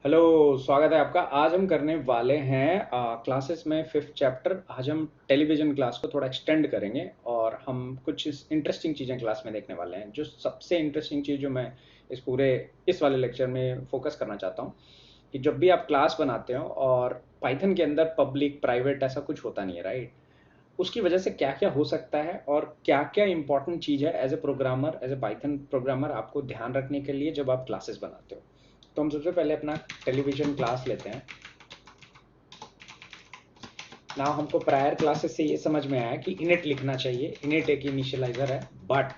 Hello. स्वागत है आपका। आज हम करने वाले हैं क्लासेस में फिफ्थ चैप्टर। आज हम टेलीविजन क्लास को थोड़ा एक्सटेंड करेंगे और हम कुछ इंटरेस्टिंग चीज़ें क्लास में देखने वाले हैं। जो सबसे इंटरेस्टिंग चीज़ जो मैं इस वाले लेक्चर में फोकस करना चाहता हूँ कि जब भी आप क्लास बनाते हो और पाइथन के अंदर पब्लिक प्राइवेट ऐसा कुछ होता नहीं है, राइट? उसकी वजह से क्या क्या हो सकता है और क्या क्या इंपॉर्टेंट चीज़ है as a programmer, as a Python programmer आपको ध्यान रखने के लिए जब आप क्लासेस बनाते हो। तो हम सबसे पहले अपना टेलीविजन क्लास लेते हैं ना। हमको प्रायर क्लासेस से ये समझ में आया कि इनिट लिखना चाहिए। इनिट एक इनिशियलाइजर है, बट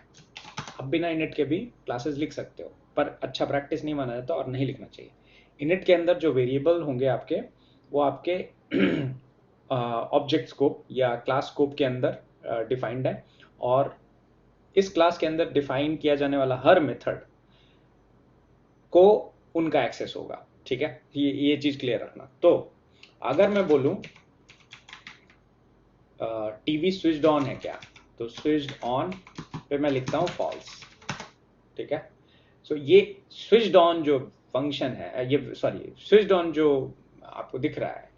अब बिना इनिट के भी क्लासेस लिख सकते हो, पर अच्छा प्रैक्टिस नहीं माना जाता और नहीं लिखना चाहिए। इनिट के अंदर जो वेरिएबल होंगे आपके, वो आपके ऑब्जेक्ट स्कोप या क्लास स्कोप के अंदर डिफाइंड है, और इस क्लास के अंदर डिफाइन किया जाने वाला हर मेथड को उनका एक्सेस होगा। ठीक है, ये चीज क्लियर रखना। तो अगर मैं बोलूं टीवी स्विच्ड ऑन है क्या, तो स्विच्ड ऑन पे मैं लिखता हूँ फॉल्स। ठीक है, सो ये स्विच्ड ऑन जो फंक्शन है, ये सॉरी स्विच्ड ऑन जो आपको दिख रहा है,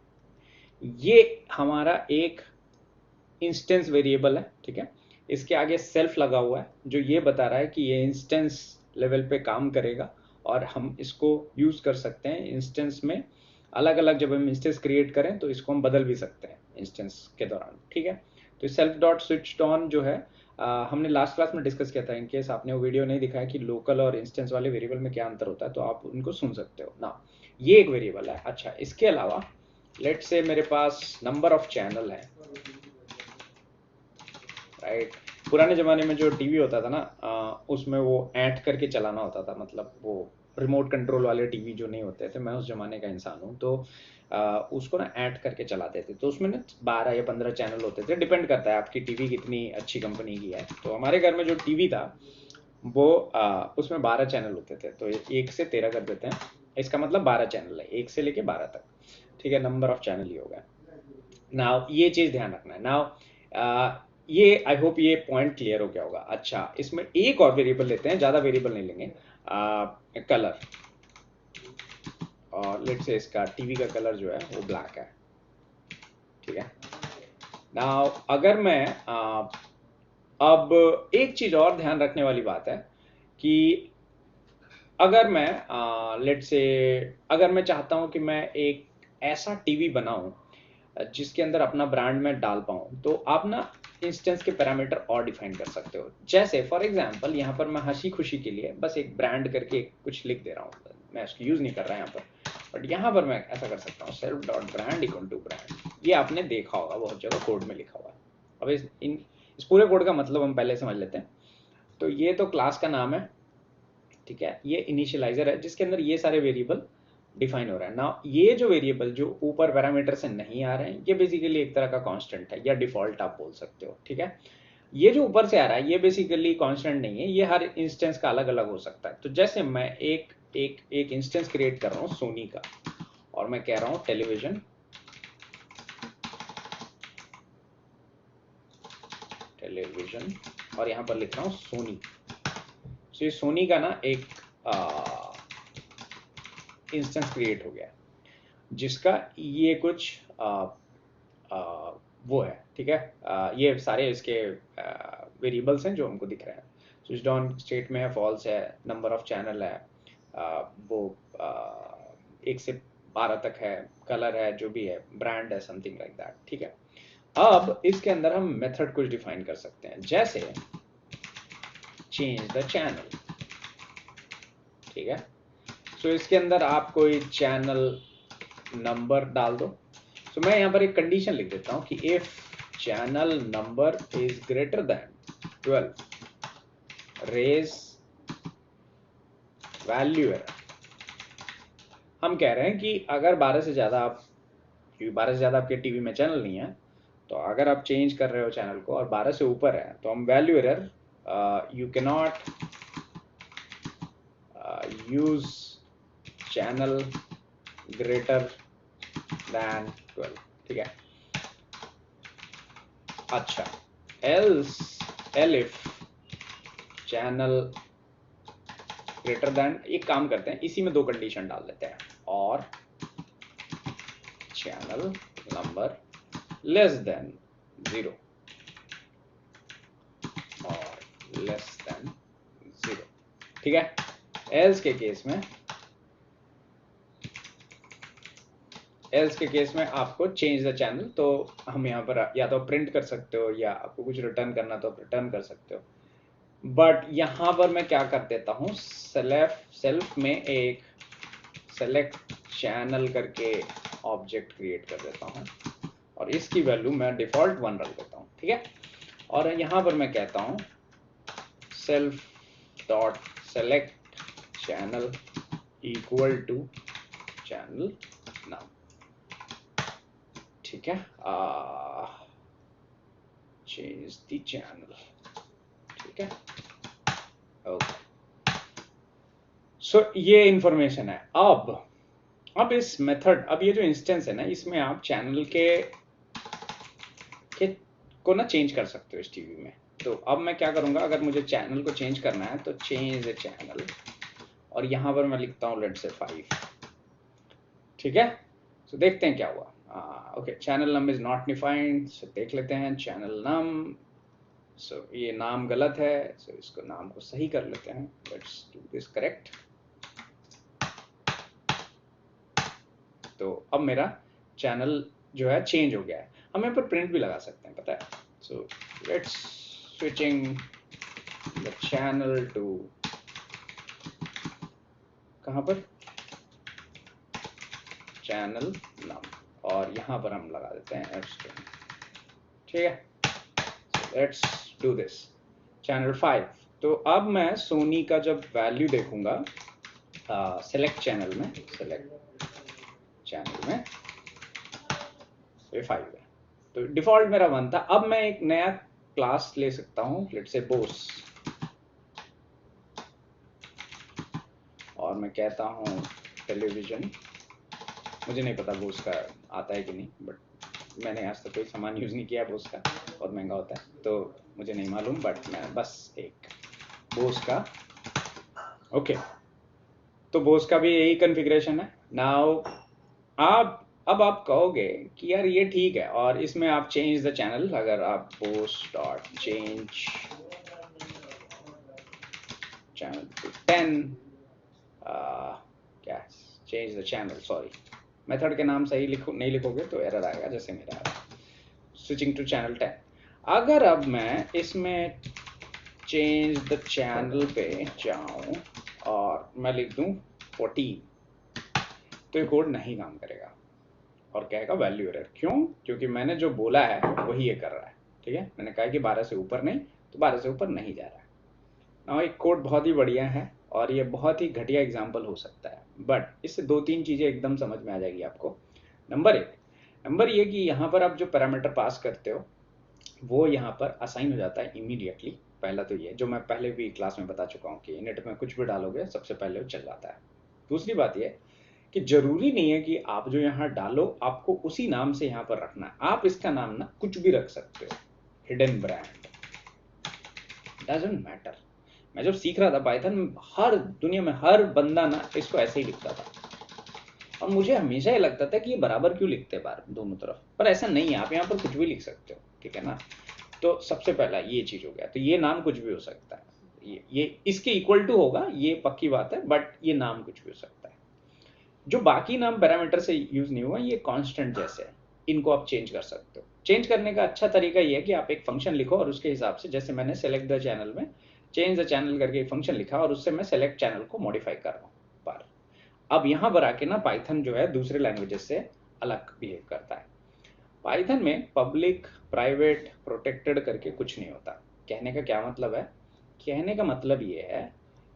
ये हमारा एक इंस्टेंस वेरिएबल है। ठीक है, इसके आगे सेल्फ लगा हुआ है जो ये बता रहा है कि ये इंस्टेंस लेवल पे काम करेगा, और हम इसको यूज कर सकते हैं इंस्टेंस में। अलग अलग जब हम इंस्टेंस क्रिएट करें तो इसको हम बदल भी सकते हैं इंस्टेंस के दौरान। ठीक है, तो सेल्फ डॉट स्विच्ड ऑन जो है, हमने लास्ट क्लास में डिस्कस किया था। इन केस आपने वो वीडियो नहीं दिखाया कि लोकल और इंस्टेंस वाले वेरिएबल में क्या अंतर होता है, तो आप उनको सुन सकते हो ना। ये एक वेरिएबल है। अच्छा, इसके अलावा लेट्स से मेरे पास नंबर ऑफ चैनल है, राइट? पुराने जमाने में जो टीवी होता था ना, उसमें वो ऐंठ करके चलाना होता था, मतलब वो रिमोट कंट्रोल वाले टीवी जो नहीं होते थे। मैं उस जमाने का इंसान हूँ, तो उसको ना ऐंठ करके चलाते थे। तो उसमें ना 12 या 15 चैनल होते थे, डिपेंड करता है आपकी टीवी कितनी अच्छी कंपनी की है। तो हमारे घर में जो टीवी था वो उसमें 12 चैनल होते थे, तो 1 से 13 कर देते हैं। इसका मतलब 12 चैनल है, 1 से लेके 12 तक। ठीक है, नंबर ऑफ चैनल ही होगा। नाउ ये चीज ध्यान रखना है। नाउ ये आई होप ये पॉइंट क्लियर हो गया होगा। अच्छा, इसमें एक और वेरिएबल लेते हैं, ज्यादा वेरिएबल नहीं लेंगे। कलर, और लेट्स से इसका टीवी का कलर जो है वो ब्लैक है। ठीक है, नाउ अगर मैं अब एक चीज और ध्यान रखने वाली बात है कि अगर मैं लेट्स से अगर मैं चाहता हूं कि मैं एक ऐसा टीवी बनाऊं जिसके अंदर अपना ब्रांड में डाल पाऊँ, तो आप ना इंस्टेंस के पैरामीटर और डिफाइन कर सकते हो। जैसे फॉर एग्जांपल यहाँ पर मैं हंसी खुशी के लिए बस एक ब्रांड करके कुछ लिख दे रहा हूँ, मैं उसको यूज नहीं कर रहा यहाँ पर। बट यहाँ पर मैं ऐसा कर सकता हूँ, self dot brand equal to brand. ये आपने देखा होगा बहुत जगह कोड में लिखा हुआ है। अब इस पूरे कोड का मतलब हम पहले समझ लेते हैं। तो ये तो क्लास का नाम है, ठीक है। ये इनिशियलाइजर है जिसके अंदर ये सारे वेरिएबल डिफाइन हो रहा है ना। ये जो वेरिएबल जो ऊपर पैरामीटर से नहीं आ रहे हैं, ये बेसिकली एक तरह का कांस्टेंट है या डिफॉल्ट आप बोल सकते हो। ठीक है, ये जो ऊपर से आ रहा है ये बेसिकली कांस्टेंट नहीं है, ये हर इंस्टेंस का अलग अलग हो सकता है। तो जैसे मैं एक इंस्टेंस क्रिएट कर रहा हूँ सोनी का, और मैं कह रहा हूँ टेलीविजन, और यहाँ पर लिख रहा हूँ सोनी। तो ये सोनी का ना एक इंस्टेंस क्रिएट हो गया, जिसका ये कुछ वो है। ठीक है, ये सारे इसके वेरिएबल्स हैं जो हमको दिख रहे हैं। स्विच ऑन स्टेट में है, फॉल्स है, नंबर ऑफ चैनल है, वो 1 से 12 तक है, कलर है, जो भी है, ब्रांड है, समथिंग लाइक दैट। ठीक है, अब इसके अंदर हम मेथड कुछ डिफाइन कर सकते हैं, जैसे चेंज द चैनल। ठीक है, सो इसके अंदर आप कोई चैनल नंबर डाल दो। तो मैं यहाँ पर एक कंडीशन लिख देता हूँ कि if channel number is greater than 12 raise value error. हम कह रहे हैं कि अगर 12 से ज्यादा आपके टीवी में चैनल नहीं है, तो अगर आप चेंज कर रहे हो चैनल को और 12 से ऊपर है, तो हम value error, you can not use channel greater than 12। ठीक है, अच्छा, L if channel greater than, एक काम करते हैं, इसी में 2 कंडीशन डाल देते हैं और channel number less than 0 और less than 0, ठीक है। else के केस में आपको चेंज द चैनल, तो हम यहाँ पर या तो प्रिंट कर सकते हो या आपको कुछ रिटर्न करना तो आप रिटर्न कर सकते हो। बट यहाँ पर मैं क्या कर देता हूँ, सेल्फ में एक सेलेक्ट चैनल करके ऑब्जेक्ट क्रिएट कर देता हूँ और इसकी वैल्यू मैं डिफॉल्ट 1 रख देता हूँ, ठीक है। और यहाँ पर मैं कहता हूँ self dot select channel equal to channel name, ठीक है। चेंज द चैनल, ठीक है, ओके। सो ये इंफॉर्मेशन है। अब इस मेथड, अब ये जो इंस्टेंस है ना, इसमें आप चैनल के को ना चेंज कर सकते हो इस टीवी में। तो अब मैं क्या करूंगा, अगर मुझे चैनल को चेंज करना है तो चेंज द चैनल, और यहां पर मैं लिखता हूं लेट्स से 5, ठीक है। तो देखते हैं क्या हुआ। Okay, channel name is not defined, so देख लेते हैं चैनल नम। सो ये नाम गलत है, सो इसको नाम को सही कर लेते हैं, लेट्स डू दिस करेक्ट। तो अब मेरा चैनल जो है चेंज हो गया है। हम यहाँ पर प्रिंट भी लगा सकते हैं, पता है। So let's switching the channel to, कहाँ पर, चैनल नाम, और यहाँ पर हम लगा देते हैं एफ स्ट्रिंग, ठीक है। So let's do this channel 5। तो अब मैं सोनी का जब वैल्यू देखूंगा सेलेक्ट चैनल में, ये 5 है, तो डिफॉल्ट मेरा 1 था। अब मैं एक नया क्लास ले सकता हूँ, लेट्स से बोस, और मैं कहता हूँ टेलीविजन। मुझे नहीं पता बोस का आता है कि नहीं, बट मैंने आज तक कोई सामान यूज नहीं किया बोस का, बहुत महंगा होता है तो मुझे नहीं मालूम, बट मैं बस एक बोस का, ओके। तो बोस का भी यही कॉन्फ़िगरेशन है। नाउ अब आप कहोगे कि यार ये ठीक है, और इसमें आप चेंज द चैनल, अगर आप Bose dot change channel to 10, क्या change the channel, sorry method के नाम सही नहीं लिखोगे तो एरर आएगा, जैसे मेरा आ रहा है, स्विचिंग टू चैनल 10। अगर अब मैं इसमें चेंज द चैनल पे जाऊं और मैं लिख दूं 14, तो ये कोड नहीं काम करेगा और कहेगा वैल्यू एरर। क्यों? क्योंकि मैंने जो बोला है वही ये कर रहा है, ठीक है। मैंने कहा कि 12 से ऊपर नहीं, तो 12 से ऊपर नहीं जा रहा है ना। एक कोड बहुत ही बढ़िया है और ये बहुत ही घटिया एग्जाम्पल हो सकता है, बट इससे 2-3 चीज़ें एकदम समझ में आ जाएगी आपको। नंबर ये कि यहाँ पर आप जो पैरामीटर पास करते हो वो यहाँ पर असाइन हो जाता है इमीडिएटली। पहला तो ये, जो मैं पहले भी क्लास में बता चुका हूँ कि इनिट में कुछ भी डालोगे सबसे पहले वो चल जाता है। दूसरी बात ये कि जरूरी नहीं है कि आप जो यहाँ डालो आपको उसी नाम से यहाँ पर रखना है। आप इसका नाम ना कुछ भी रख सकते हो, हिडन ब्रांड, डजंट मैटर। मैं जब सीख रहा था पाइथन, हर दुनिया में हर बंदा ना इसको ऐसे ही लिखता था और मुझे हमेशा ये लगता था कि ये बराबर क्यों लिखते हैं बार दोनों तरफ, पर ऐसा नहीं है, आप यहाँ पर कुछ भी लिख सकते हो, ठीक है ना। तो सबसे पहला ये चीज हो गया। तो ये नाम कुछ भी हो सकता है, ये इसके इक्वल टू होगा, ये पक्की बात है, बट ये नाम कुछ भी हो सकता है। जो बाकी नाम पैरामीटर से यूज नहीं हुआ, ये कांस्टेंट जैसे है, इनको आप चेंज कर सकते हो। चेंज करने का अच्छा तरीका ये है कि आप एक फंक्शन लिखो और उसके हिसाब से, जैसे मैंने सेलेक्ट द चैनल में चेंज द चैनल करके एक फंक्शन लिखा और उससे मैं सेलेक्ट चैनल को मॉडिफाई कर रहा हूँ। पर अब यहाँ पर आके ना पाइथन जो है दूसरे लैंग्वेजेस से अलग बिहेव करता है। पाइथन में पब्लिक, प्राइवेट, प्रोटेक्टेड करके कुछ नहीं होता। कहने का क्या मतलब है? कहने का मतलब ये है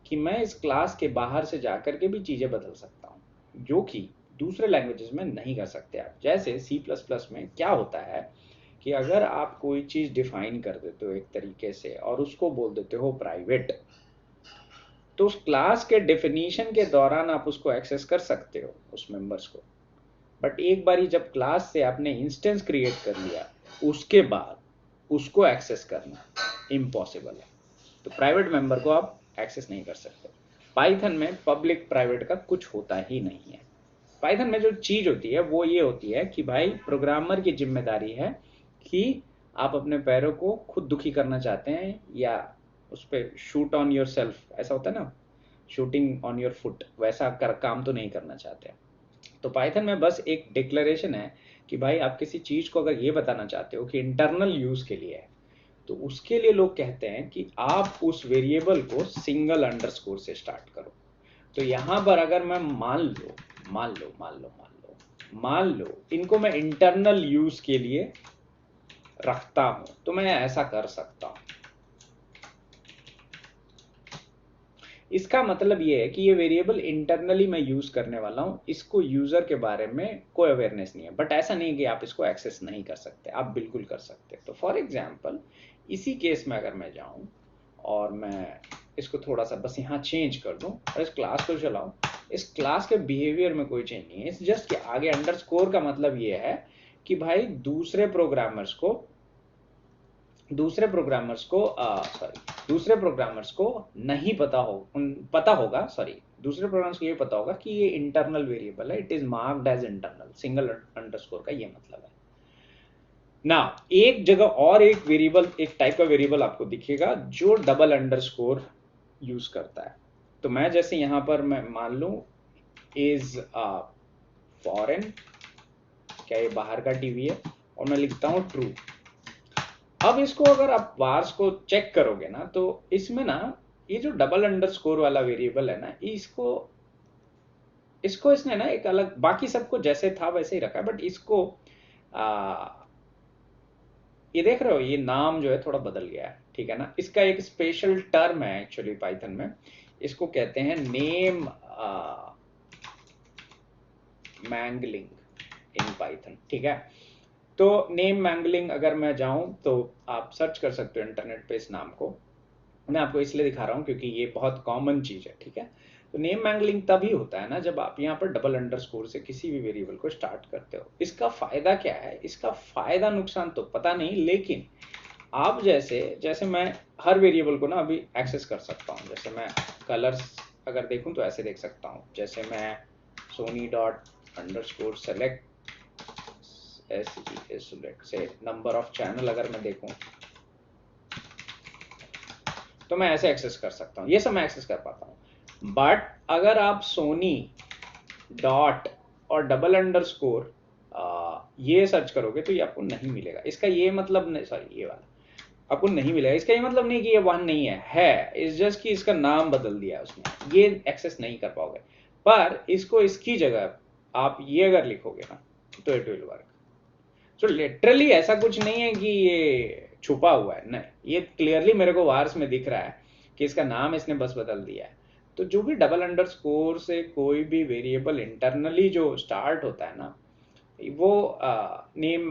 कि मैं इस क्लास के बाहर से जाकर के भी चीजें बदल सकता हूँ, जो कि दूसरे लैंग्वेजेस में नहीं कर सकते आप। जैसे C++ में क्या होता है कि अगर आप कोई चीज डिफाइन कर देते हो एक तरीके से और उसको बोल देते हो प्राइवेट, तो उस क्लास के डेफिनेशन के दौरान आप उसको एक्सेस कर सकते हो, उस मेंबर्स को। बट एक बार ही जब क्लास से आपने इंस्टेंस क्रिएट कर लिया, उसके बाद उसको एक्सेस करना इम्पॉसिबल है। तो प्राइवेट मेंबर को आप एक्सेस नहीं कर सकते। पाइथन में पब्लिक प्राइवेट का कुछ होता ही नहीं है। पाइथन में जो चीज होती है वो ये होती है कि भाई प्रोग्रामर की जिम्मेदारी है कि आप अपने पैरों को खुद दुखी करना चाहते हैं या उस पर शूट ऑन योर सेल्फ, ऐसा होता है ना, शूटिंग ऑन योर फुट, वैसा काम तो नहीं करना चाहते। तो पाइथन में बस एक डिक्लेरेशन है कि भाई आप किसी चीज को अगर ये बताना चाहते हो कि इंटरनल यूज के लिए है, तो उसके लिए लोग कहते हैं कि आप उस वेरिएबल को सिंगल अंडरस्कोर से स्टार्ट करो। तो यहां पर अगर मैं मान लो इनको मैं इंटरनल यूज के लिए रखता हूं, तो मैं ऐसा कर सकता हूं। इसका मतलब ये है कि ये वेरिएबल इंटरनली मैं यूज करने वाला हूं, इसको यूजर के बारे में कोई अवेयरनेस नहीं है। बट ऐसा नहीं कि आप इसको एक्सेस नहीं कर सकते, आप बिल्कुल कर सकते। तो फॉर एग्जांपल इसी केस में अगर मैं जाऊं और मैं इसको थोड़ा सा बस यहाँ चेंज कर दूं और इस क्लास को चलाऊं, इस क्लास के बिहेवियर में कोई चेंज नहीं है। इट्स जस्ट कि आगे अंडरस्कोर का मतलब ये है कि भाई दूसरे प्रोग्रामर्स को नहीं पता होगा, दूसरे प्रोग्रामर्स को ये पता होगा कि ये इंटरनल वेरिएबल है, it is marked as internal, single underscore का ये मतलब है ना। एक जगह और एक वेरिएबल, एक टाइप का वेरिएबल आपको दिखेगा जो डबल अंडरस्कोर यूज करता है। तो मैं जैसे यहां पर मैं मान लूं इज फॉरेन, क्या ये बाहर का टीवी है, और मैं लिखता हूं ट्रू। अब इसको अगर आप वार्स को चेक करोगे ना, तो इसमें ना ये जो डबल अंडरस्कोर वाला वेरिएबल है ना, इसको इसने ना एक अलग, बाकी सबको जैसे था वैसे ही रखा है, बट इसको ये देख रहे हो, ये नाम जो है थोड़ा बदल गया है, ठीक है ना। इसका एक स्पेशल टर्म है एक्चुअली पाइथन में, इसको कहते हैं नेम मैंगलिंग इन पाइथन, ठीक है। तो नेम मैंगलिंग अगर मैं जाऊं तो आप सर्च कर सकते हो इंटरनेट पे इस नाम को, मैं आपको इसलिए दिखा रहा हूं क्योंकि ये बहुत कॉमन चीज है, ठीक है। तो नेम मैंगलिंग तभी होता है ना जब आप यहाँ पर डबल अंडरस्कोर से किसी भी वेरिएबल को स्टार्ट करते हो। इसका फायदा क्या है, इसका फायदा नुकसान तो पता नहीं, लेकिन आप जैसे मैं हर वेरिएबल को ना अभी एक्सेस कर सकता हूँ। जैसे मैं कलर्स अगर देखूं तो ऐसे देख सकता हूँ, जैसे मैं सोनी डॉट अंडरस्कोर सेलेक्ट से नंबर ऑफ चैनल अगर मैं देखूं तो मैं ऐसे एक्सेस कर सकता हूं, ये सब मैं एक्सेस कर पाता हूं। बट अगर आप सोनी डॉट और डबल अंडरस्कोर ये सर्च करोगे तो ये आपको नहीं मिलेगा। इसका ये मतलब नहीं, सॉरी ये वाला आपको नहीं मिलेगा। इसका ये मतलब नहीं कि ये वन नहीं है इस जस्ट कि इसका नाम बदल दिया उसने, ये एक्सेस नहीं कर पाओगे। पर इसको इसकी जगह आप ये अगर लिखोगे ना तो it will work. So literally ऐसा कुछ नहीं है कि ये छुपा हुआ है, नहीं, ये क्लियरली मेरे को वार्स में दिख रहा है कि इसका नाम इसने बस बदल दिया है। तो जो भी डबल अंडरस्कोर से कोई भी वेरिएबल इंटरनली जो स्टार्ट होता है ना, वो नेम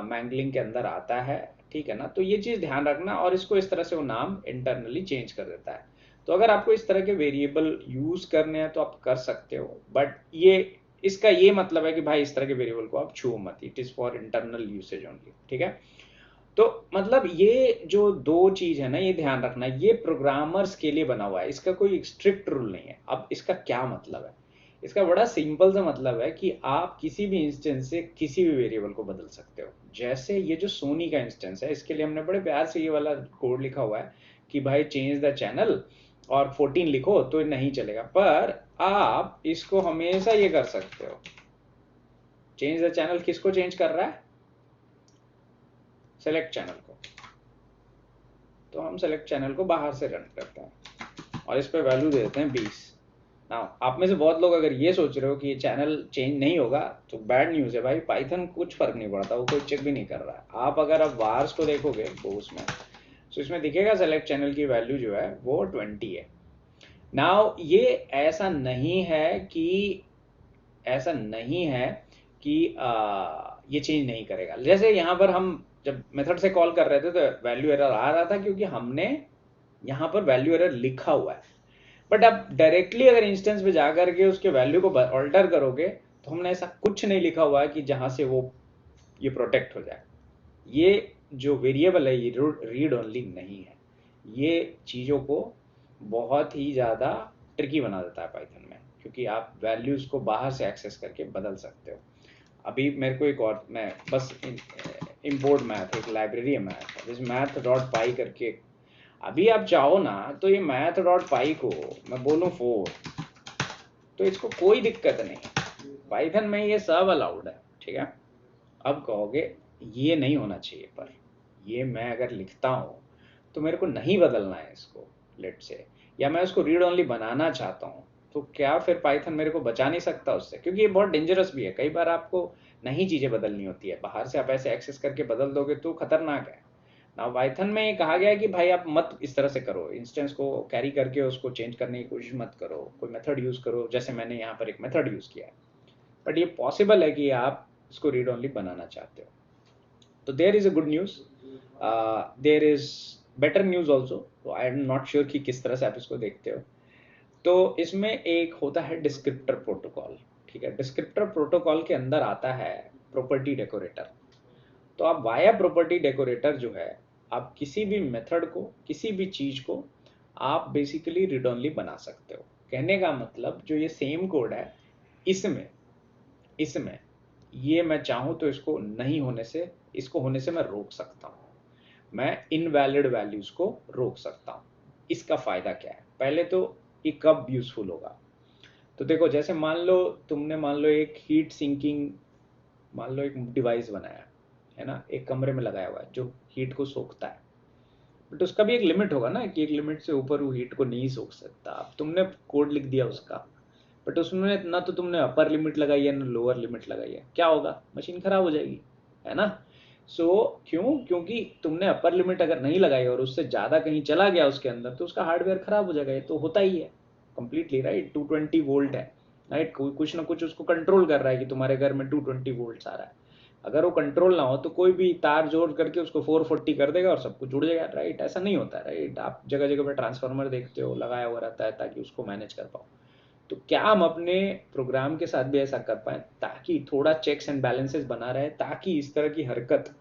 मैंगलिंग के अंदर आता है, ठीक है ना। तो ये चीज ध्यान रखना, और इसको इस तरह से वो नाम इंटरनली चेंज कर देता है। तो अगर आपको इस तरह के वेरिएबल यूज करने हैं तो आप कर सकते हो, बट ये इसका ये मतलब है कि भाई इस तरह के वेरिएबल को आप छुओ मत, it is for internal usage only, ठीक है। तो मतलब ये जो दो चीज है ना, ये ध्यान रखना, ये प्रोग्रामर्स के लिए बना हुआ है, इसका कोई स्ट्रिक्ट रूल नहीं है। अब इसका क्या मतलब है, इसका बड़ा सिंपल सा मतलब है कि आप किसी भी इंस्टेंस से किसी भी वेरिएबल को बदल सकते हो। जैसे ये जो सोनी का इंस्टेंस है, इसके लिए हमने बड़े प्यार से ये वाला कोड लिखा हुआ है कि भाई चेंज द चैनल और 14 लिखो तो नहीं चलेगा, पर आप इसको हमेशा ये कर सकते हो। चेंज द चैनल किसको चेंज कर रहा है, सेलेक्ट चैनल को। तो हम सेलेक्ट चैनल को बाहर से रन करते हैं और इस पे वैल्यू दे देते हैं 20। नाउ आप में से बहुत लोग अगर ये सोच रहे हो कि ये चैनल चेंज नहीं होगा, तो बैड न्यूज है भाई, पाइथन कुछ फर्क नहीं पड़ता, वो कोई चेक भी नहीं कर रहा है। आप अगर आप वार्स को देखोगे तो उसमें, तो इसमें दिखेगा सेलेक्ट चैनल की वैल्यू जो है वो 20 है। नाउ ये ऐसा नहीं है कि ये चेंज नहीं करेगा। जैसे यहाँ पर हम जब मेथड से कॉल कर रहे थे तो वैल्यू एरर आ रहा था क्योंकि हमने यहाँ पर वैल्यू एरर लिखा हुआ है। बट अब डायरेक्टली अगर इंस्टेंस पे जाकर के उसके वैल्यू को ऑल्टर करोगे तो हमने ऐसा कुछ नहीं लिखा हुआ है कि जहां से वो ये प्रोटेक्ट हो जाए। ये जो वेरिएबल है ये रीड ओनली नहीं है, ये चीजों को बहुत ही ज्यादा ट्रिकी बना देता है पाइथन में, क्योंकि आप वैल्यूज को बाहर से एक्सेस करके बदल सकते हो। अभी मेरे को एक और, मैं बस इम्पोर्ट मैथ, एक लाइब्रेरी है मैथ, जिस मैथ डॉट पाई करके, अभी आप चाहो ना तो ये मैथ डॉट पाई को मैं बोलूँ 4, तो इसको कोई दिक्कत नहीं, पाइथन में ये सब अलाउड है, ठीक है। अब कहोगे ये नहीं होना चाहिए, पर ये मैं अगर लिखता हूँ तो मेरे को नहीं बदलना है इसको, लेट से, या मैं उसको रीड ओनली बनाना चाहता हूँ, तो क्या फिर पाइथन मेरे को बचा नहीं सकता उससे? क्योंकि ये बहुत डेंजरस भी है, कई बार आपको नई चीजें बदलनी होती है, बाहर से आप ऐसे एक्सेस करके बदल दोगे तो खतरनाक है ना। पाइथन में ये कहा गया है कि भाई आप मत इस तरह से करो, इंस्टेंस को कैरी करके उसको चेंज करने की कोशिश मत करो, कोई मेथड यूज करो, जैसे मैंने यहाँ पर एक मेथड यूज किया है। बट ये पॉसिबल है कि आप इसको रीड ओनली बनाना चाहते हो, तो there is a good news, there is better news also. तो आई एम नॉट श्योर कि किस तरह से आप इसको देखते हो। तो इसमें एक होता है डिस्क्रिप्टर प्रोटोकॉल, ठीक है। डिस्क्रिप्टर प्रोटोकॉल के अंदर आता है प्रॉपर्टी डेकोरेटर। तो आप वाया प्रॉपर्टी डेकोरेटर जो है, आप किसी भी मेथड को, किसी भी चीज को आप बेसिकली रीड ओनली बना सकते हो। कहने का मतलब जो ये सेम कोड है, इसमें इसमें ये मैं चाहूं तो इसको नहीं होने से, इसको होने से मैं रोक सकता हूं, मैं इनवैलिड वैल्यूज को रोक सकता हूं। इसका फायदा क्या है? पहले तो ये कब यूजफुल होगा, तो देखो, जैसे मान लो तुमने, मान लो एक हीट सिंकिंग, मान लो एक डिवाइस बनाया है ना, एक कमरे में लगाया हुआ है जो हीट को सोखता है, बट उसका भी एक लिमिट होगा ना, कि एक लिमिट से ऊपर वो हीट को नहीं सोख सकता। अब तुमने कोड लिख दिया उसका, बट उसमें ना तो तुमने अपर लिमिट लगाई है ना लोअर लिमिट लगाई है, क्या होगा? मशीन खराब हो जाएगी, है ना। क्यों? क्योंकि तुमने अपर लिमिट अगर नहीं लगाई और उससे ज्यादा कहीं चला गया उसके अंदर, तो उसका हार्डवेयर खराब हो जाएगा। ये तो होता ही है कंप्लीटली, राइट। 220 वोल्ट है, राइट, कुछ ना कुछ उसको कंट्रोल कर रहा है कि तुम्हारे घर में 220 वोल्ट आ रहा है। अगर वो कंट्रोल ना हो तो कोई भी तार जोड़ करके उसको 440 कर देगा और सब कुछ जुड़ जाएगा, राइट। ऐसा नहीं होता, राइट। आप जगह जगह पे ट्रांसफार्मर देखते हो लगाया हुआ रहता है ताकि उसको मैनेज कर पाओ। तो क्या हम अपने प्रोग्राम के साथ भी ऐसा कर पाए, ताकि थोड़ा चेक्स एंड बैलेंसेस बना रहे, ताकि इस तरह की हरकत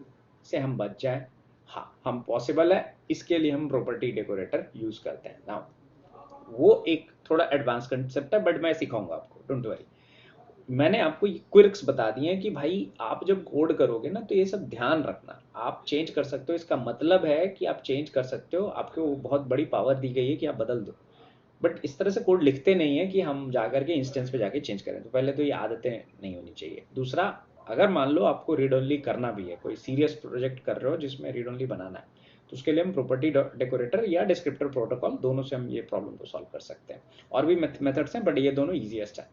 से हम बच जाए? हाँ, हम पॉसिबल है, इसके लिए हम प्रॉपर्टी डेकोरेटर यूज करते हैं ना। वो एक थोड़ा एडवांस कंसेप्ट है, बट मैं सिखाऊंगा आपको, डोंट वरी। मैंने आपको ये क्विर्क्स बता दिए हैं कि भाई आप जब कोड करोगे ना, तो ये सब ध्यान रखना, आप चेंज कर सकते हो। इसका मतलब है कि आप चेंज कर सकते हो, आपको बहुत बड़ी पावर दी गई है कि आप बदल दो। बट इस तरह से कोड लिखते नहीं है कि हम जाकर के इंस्टेंस पे जाके चेंज करें। तो पहले तो ये आदतें नहीं होनी चाहिए। दूसरा, अगर मान लो आपको रीड ओनली करना भी है, कोई सीरियस प्रोजेक्ट कर रहे हो जिसमें रीड ओनली बनाना है, तो उसके लिए हम प्रॉपर्टी डेकोरेटर या डिस्क्रिप्टर प्रोटोकॉल, दोनों से हम ये प्रॉब्लम को सॉल्व कर सकते हैं। और भी मेथड्स हैं, बट ये दोनों ईजिएस्ट है।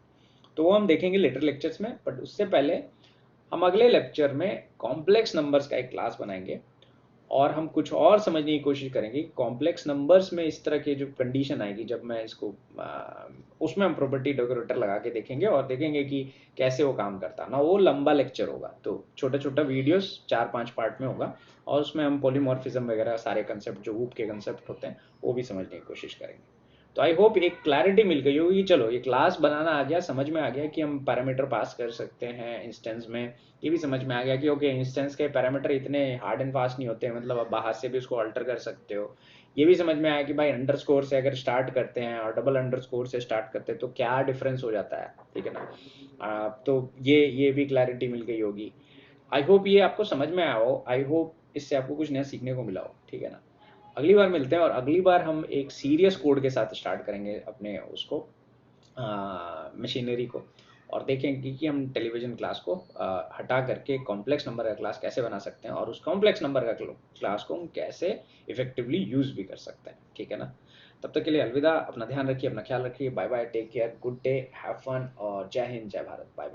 तो वो हम देखेंगे लेटर लेक्चर्स में। बट उससे पहले हम अगले लेक्चर में कॉम्प्लेक्स नंबर्स का एक क्लास बनाएंगे, और हम कुछ और समझने की कोशिश करेंगे। कॉम्प्लेक्स नंबर्स में इस तरह की जो कंडीशन आएगी जब मैं इसको उसमें हम प्रॉपर्टी डेकोरेटर लगा के देखेंगे, और देखेंगे कि कैसे वो काम करता है ना। वो लंबा लेक्चर होगा, तो छोटा छोटा वीडियोस 4-5 पार्ट में होगा, और उसमें हम पॉलीमॉर्फिज्म वगैरह सारे कंसेप्ट जो ऊप के कंसेप्ट होते हैं वो भी समझने की कोशिश करेंगे। तो आई होप एक क्लैरिटी मिल गई होगी। चलो, ये क्लास बनाना आ गया, समझ में आ गया कि हम पैरामीटर पास कर सकते हैं इंस्टेंस में। ये भी समझ में आ गया कि ओके, इंस्टेंस के पैरामीटर इतने हार्ड एंड फास्ट नहीं होते हैं, मतलब आप बाहर से भी उसको अल्टर कर सकते हो। ये भी समझ में आया कि भाई अंडरस्कोर से अगर स्टार्ट करते हैं और डबल अंडरस्कोर से स्टार्ट करते हैं तो क्या डिफरेंस हो जाता है, ठीक है ना। तो ये भी क्लैरिटी मिल गई होगी। आई होप ये आपको समझ में आया हो, आई होप इससे आपको कुछ नया सीखने को मिला हो, ठीक है ना। अगली बार मिलते हैं, और अगली बार हम एक सीरियस कोड के साथ स्टार्ट करेंगे अपने उसको, मशीनरी को, और देखेंगे कि हम टेलीविजन क्लास को हटा करके कॉम्प्लेक्स नंबर का क्लास कैसे बना सकते हैं, और उस कॉम्प्लेक्स नंबर का क्लास को हम कैसे इफेक्टिवली यूज भी कर सकते हैं, ठीक है ना। तब तक के लिए अलविदा, अपना ध्यान रखिए, अपना ख्याल रखिए, bye bye, take care, good day, have fun, और जय हिंद, जय भारत, बाय बाय।